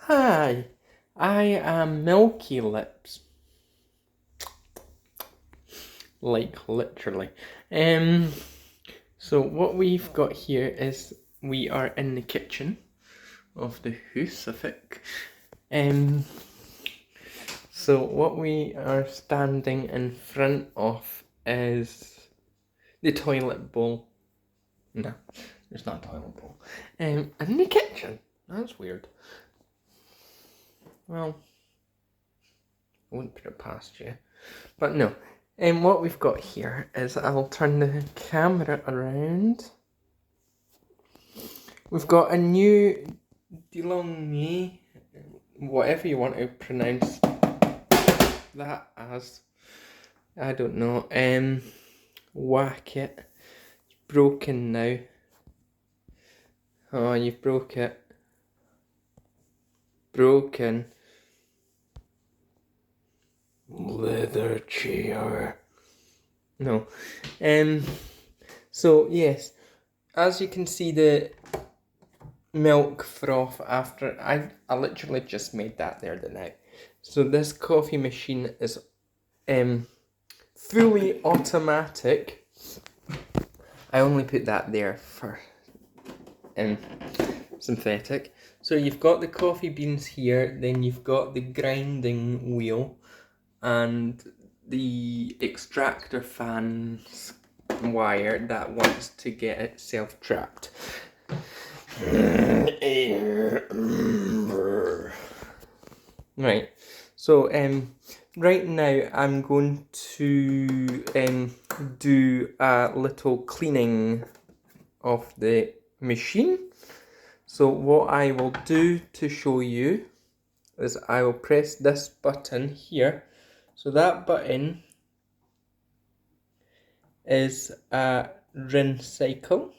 Hi, I am Milky Lips. Like, literally. So what we've got here is we are in the kitchen of the house, I think. So what we are standing in front of is the toilet bowl. No, there's not a toilet bowl. In the kitchen. That's weird. Well, I wouldn't put it past you. But no. And what we've got here is, I'll turn the camera around. We've got a new DeLonghi, whatever you want to pronounce that as. I don't know. Whack it. It's broken now. Oh, you've broke it. Broken. Leather chair. No. So yes, as you can see, the milk froth after I literally just made that there the night. So this coffee machine is fully automatic. I only put that there for synthetic. So you've got the coffee beans here, then you've got the grinding wheel and the extractor fan's wire that wants to get itself trapped. Right, so right now I'm going to do a little cleaning of the machine. So what I will do to show you is I will press this button here. So that button is a rinse cycle.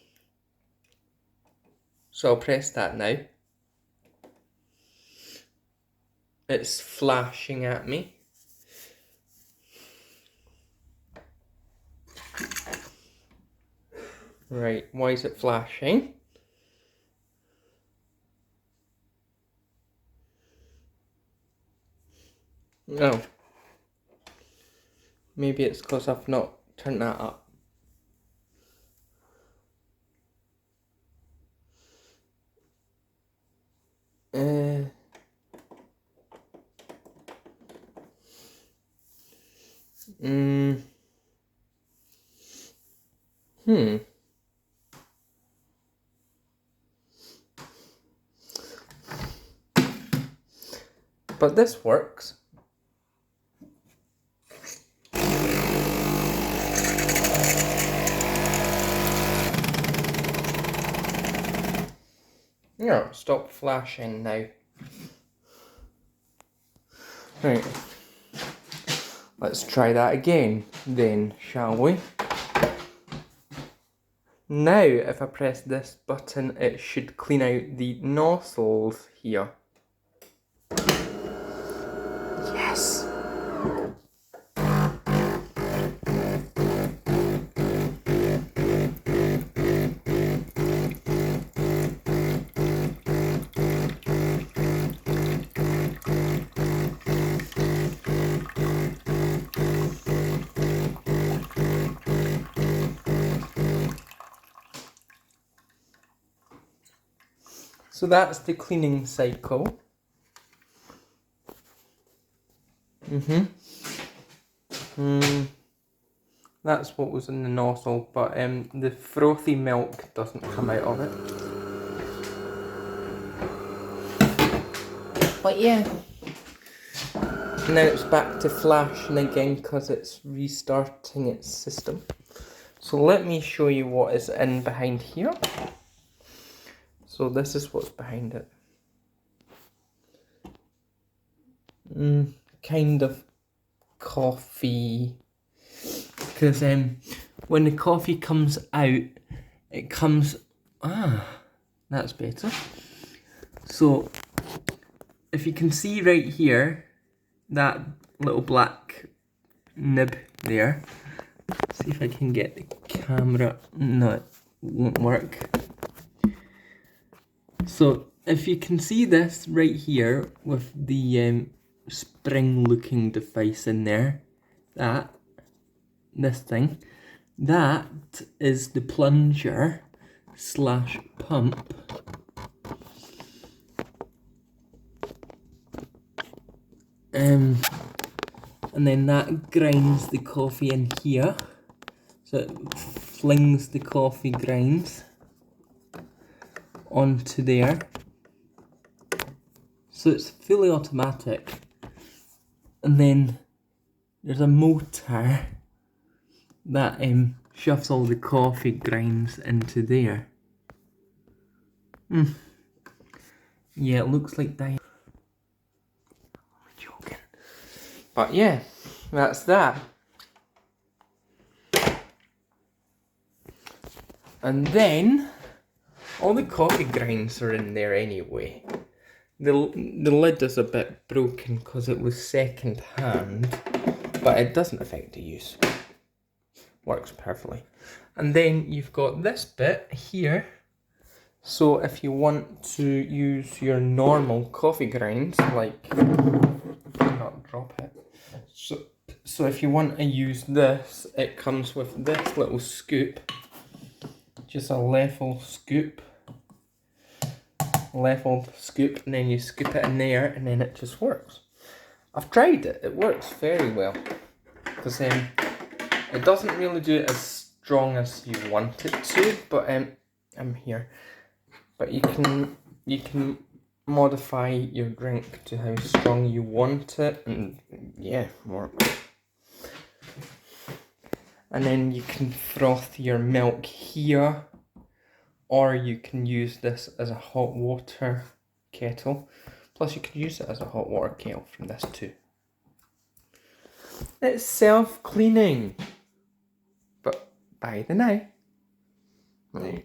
So I'll press that now. It's flashing at me. Right, why is it flashing? Oh. Maybe it's because I've not turned that up. But this works. Yeah, stop flashing now. Right. Let's try that again then, shall we? Now, if I press this button, it should clean out the nozzles here. Yes! So that's the cleaning cycle. That's what was in the nozzle, but the frothy milk doesn't come out of it. But yeah, now it's back to flashing again because it's restarting its system. So let me show you what is in behind here. So this is what's behind it. Kind of coffee. Because when the coffee comes out, it comes... that's better. So if you can see right here, that little black nib there. See if I can get the camera. No, it won't work. So if you can see this right here with the spring looking device in there, this thing, that is the plunger slash pump. And then that grinds the coffee in here, so it flings the coffee grinds onto there. So it's fully automatic. And then there's a motor that shoves all the coffee grinds into there. Yeah, it looks like that. I'm joking. But yeah, that's that. And then all the coffee grinds are in there anyway. The lid is a bit broken because it was second hand, but it doesn't affect the use. Works perfectly. And then you've got this bit here. So if you want to use your normal coffee grinds, like, not drop it. So if you want to use this, it comes with this little scoop. Just a leveled scoop, and then you scoop it in there, and then it just works. I've tried it, it works very well, because it doesn't really do it as strong as you want it to, but I'm here. But you can modify your drink to how strong you want it, and yeah, works. And then you can froth your milk here, or you can use this as a hot water kettle. Plus you can use it as a hot water kettle from this too. It's self-cleaning. But bye the now.